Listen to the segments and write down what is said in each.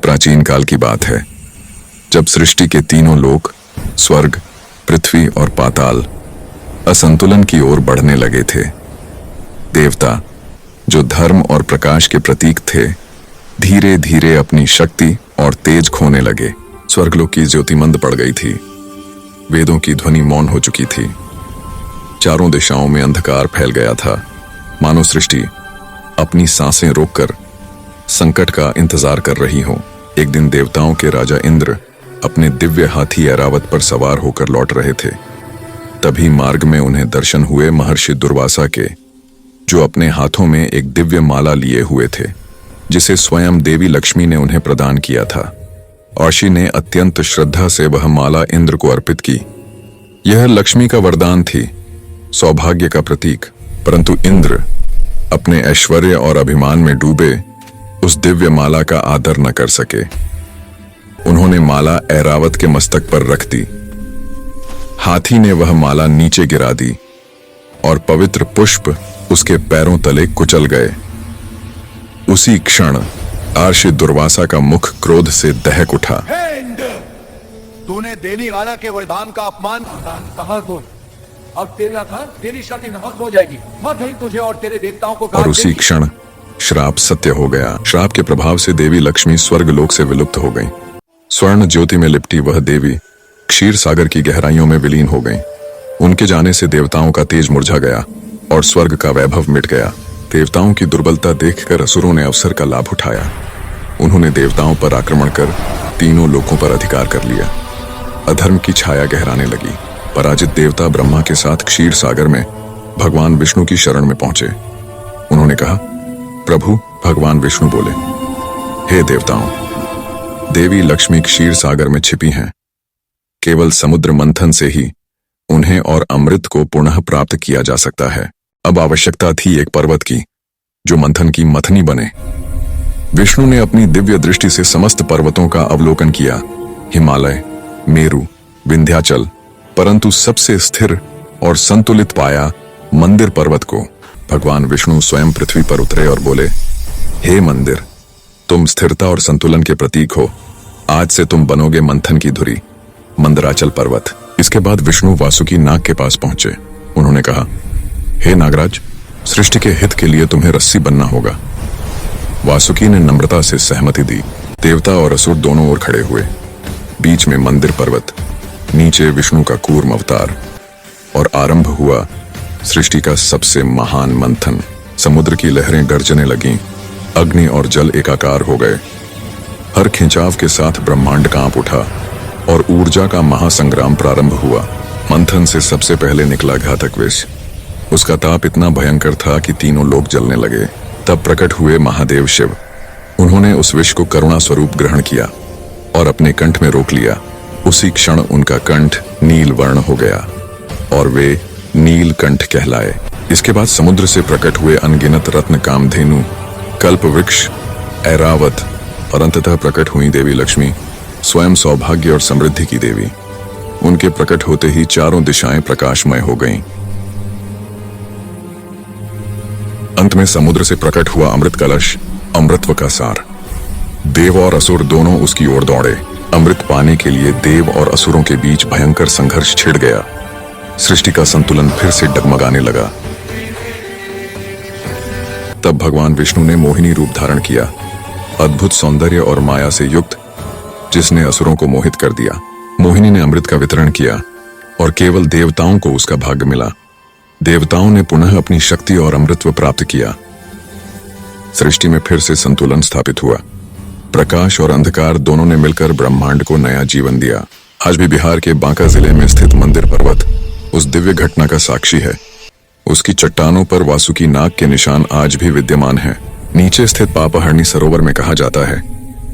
प्राचीन काल की बात है, जब सृष्टि के तीनों लोक, स्वर्ग, पृथ्वी और पाताल असंतुलन की ओर बढ़ने लगे थे। देवता, जो धर्म और प्रकाश के प्रतीक थे, धीरे धीरे अपनी शक्ति और तेज खोने लगे। स्वर्गलोक की ज्योति मंद पड़ गई थी। वेदों की ध्वनि मौन हो चुकी थी। चारों दिशाओं में अंधकार फैल गया था, मानो सृष्टि अपनी सांसें रोककर संकट का इंतजार कर रही हो। एक दिन देवताओं के राजा इंद्र अपने दिव्य हाथी ऐरावत पर सवार होकर लौट रहे थे। तभी मार्ग में उन्हें दर्शन हुए महर्षि दुर्वासा के, जो अपने हाथों में एक दिव्य माला लिए हुए थे, जिसे स्वयं देवी लक्ष्मी ने उन्हें प्रदान किया था। औशी ने अत्यंत श्रद्धा से वह माला इंद्र को अर्पित की। यह लक्ष्मी का वरदान थी, सौभाग्य का प्रतीक। परंतु इंद्र अपने ऐश्वर्य और अभिमान में डूबे उस दिव्य माला का आदर न कर सके। उन्होंने माला ऐरावत के मस्तक पर रख दी। हाथी ने वह माला नीचे गिरा दी और पवित्र पुष्प उसके पैरों तले कुचल गए। उसी क्षण आर्षि दुर्वासा का मुख क्रोध से दहक उठा। तूने देवी माला के वरदान का अपमान कहा तो अब तेरी शक्ति नष्ट हो जाएगी। मत ही तुझे और तेरे देवताओं को। और उसी क्षण श्राप सत्य हो गया। श्राप के प्रभाव से देवी लक्ष्मी स्वर्ग लोक से विलुप्त हो गईं। स्वर्ण ज्योति में लिपटी वह देवी क्षीर सागर की गहराइयों में विलीन हो गईं। उनके जाने से देवताओं का तेज मुरझा गया और स्वर्ग का वैभव मिट गया। देवताओं की दुर्बलता देखकर असुरों ने अवसर का लाभ उठाया। उन्होंने देवताओं पर आक्रमण कर तीनों लोकों पर अधिकार कर लिया। अधर्म की छाया गहराने लगी। पराजित देवता ब्रह्मा के साथ क्षीर सागर में भगवान विष्णु की शरण में पहुंचे। उन्होंने कहा, प्रभु। भगवान विष्णु बोले, हे देवताओं, देवी लक्ष्मी क्षीर सागर में छिपी हैं। केवल समुद्र मंथन से ही उन्हें और अमृत को पुनः प्राप्त किया जा सकता है। अब आवश्यकता थी एक पर्वत की, जो मंथन की मथनी बने। विष्णु ने अपनी दिव्य दृष्टि से समस्त पर्वतों का अवलोकन किया, हिमालय, मेरु, विंध्याचल, परंतु सबसे स्थिर और संतुलित पाया मंदिर पर्वत को। भगवान विष्णु स्वयं पृथ्वी पर उतरे और बोले, हे मंदिर, तुम स्थिरता और संतुलन के प्रतीक हो। आज से तुम बनोगे मंथन की धुरी, मंदराचल पर्वत। इसके बाद विष्णु वासुकी नाग के पास पहुंचे। उन्होंने कहा, हे नागराज, सृष्टि के हित के लिए तुम्हें रस्सी बनना होगा। वासुकी ने नम्रता से सहमति दी। देवता और असुर दोनों ओर खड़े हुए। बीच में मंदिर पर्वत, नीचे विष्णु का कूर्म अवतार, और आरंभ हुआ सृष्टि का सबसे महान मंथन। समुद्र की लहरें गरजने लगीं, अग्नि और जल एकाकार हो गए। हर खिंचाव के साथ ब्रह्मांड कांप उठा और ऊर्जा का महासंग्राम प्रारंभ हुआ। मंथन से सबसे पहले निकला घातक विष। उसका ताप इतना भयंकर था कि तीनों लोग जलने लगे। तब प्रकट हुए महादेव शिव। उन्होंने उस विष को करुणा स्वरूप ग्रहण किया और अपने कंठ में रोक लिया। उसी क्षण उनका कंठ नील वर्ण हो गया और वे नीलकंठ कहलाए। इसके बाद समुद्र से प्रकट हुए अनगिनत रत्न, कामधेनु, कल्प वृक्ष, ऐरावत और अंततः प्रकट हुई देवी लक्ष्मी, स्वयं सौभाग्य और समृद्धि की देवी। उनके प्रकट होते ही चारों दिशाएं प्रकाशमय हो गईं। अंत में समुद्र से प्रकट हुआ अमृत कलश, अमृतत्व का सार। देव और असुर दोनों उसकी ओर दौड़े। अमृत पाने के लिए देव और असुरों के बीच भयंकर संघर्ष छिड़ गया। सृष्टि का संतुलन फिर से डगमगाने लगा। तब भगवान विष्णु ने मोहिनी रूप धारण किया, अद्भुत सौंदर्य और माया से युक्त, जिसने असुरों को मोहित कर दिया। मोहिनी ने अमृत का वितरण किया और केवल देवताओं को उसका भाग्य मिला। देवताओं ने पुनः अपनी शक्ति और अमृतत्व प्राप्त किया। सृष्टि में फिर से संतुलन स्थापित हुआ। प्रकाश और अंधकार दोनों ने मिलकर ब्रह्मांड को नया जीवन दिया। आज भी बिहार के बांका जिले में स्थित मंदिर पर्वत उस दिव्य घटना का साक्षी है। उसकी चट्टानों पर वासुकी नाग के निशान आज भी विद्यमान हैं। नीचे स्थित पापहरणी सरोवर में कहा जाता है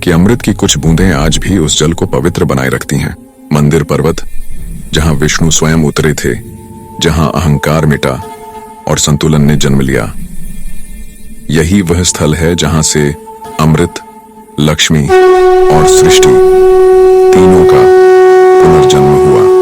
कि अमृत की कुछ बूंदें आज भी उस जल को पवित्र बनाए रखती हैं। मंदिर पर्वत, जहां विष्णु स्वयं उतरे थे, जहां अहंकार मिटा और संतुलन ने जन्म लिया, यही वह स्थल है जहां से अमृत, लक्ष्मी और सृष्टि तीनों का पुनर्जन्म हुआ।